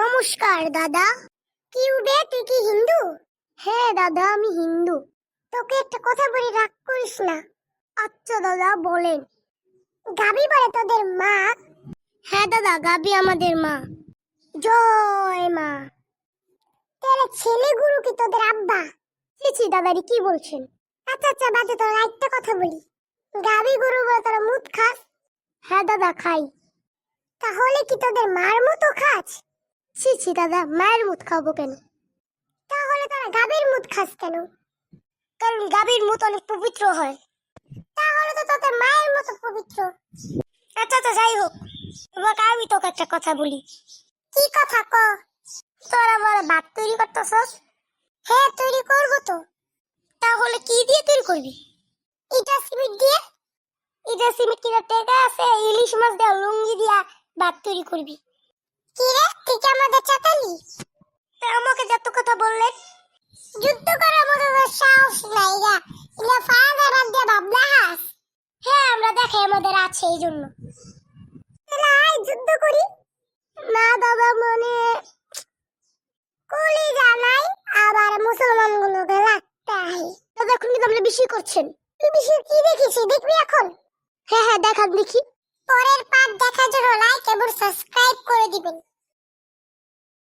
নমস্কার দাদা। কি উবে, তুই কি হিন্দু? হ্যাঁ দাদা, আমি হিন্দু। তোকে একটা কথা বলি, রাগ করিস না। আচ্ছা দাদা, বলেন। গাবি বলে তোদের মা? হ্যাঁ দাদা, গাবি আমাদের মা। জয় মা। তাহলে ছেলে গুরু কি তোদের আব্বা? ছি ছি দাদারি, কি বলছেন? আচ্ছা আচ্ছা, বাদে, তোর একটা কথা বলি। গাবি গরু বলে তোরা মুত খাস? হ্যাঁ দাদা, খাই। তাহলে কি তোদের মার মতো খাস? ছি ছি দাদা, মায়ের মুত খাবো কেন? তাহলে তোরা গাভীর মুত খাস কেন? কারণ গাভীর মুত অনেক পবিত্র হয়। তাহলে তো তোদের মায়ের মতো পবিত্র। আচ্ছা আচ্ছা, যাই হোক, তোমাকে আমি তোকে একটা কথা বলি। কি কথা ক? তোরা বলে ভাত তৈরি করতেছস? হ্যাঁ, তৈরি করবো তো। তাহলে কি দিয়ে তৈরি করবি? ইটা সিমেন্ট দিয়ে। ইটা সিমেন্ট কিনা টেকা আছে, ইলিশ মাছ দিয়ে লুঙ্গি দিয়া ভাত তৈরি করবি। কি রে, তুই কি আমাদের চাতালি? আমাকে যত কথা বললেন, যুদ্ধ করার মতো তোর সাহস নাই গা। ইলা ফায়ার রাত দিয়ে বাবলা হাস। হ্যাঁ, আমরা দেখে আমাদের আছে, এই জন্য। তাহলে আয় যুদ্ধ করি। না দাদা, মানে কলি জানাই, আবার মুসলমান গুলোকে রাখতে আই। দাদা, এখন কিন্তু আপনি বেশি করছেন। তুই বেশি কি দেখেছি, দেখবি এখন? হ্যাঁ হ্যাঁ, দেখান দেখি। পরের পার্ট দেখার জন্য লাইক এবং সাবস্ক্রাইব করে দিবেন।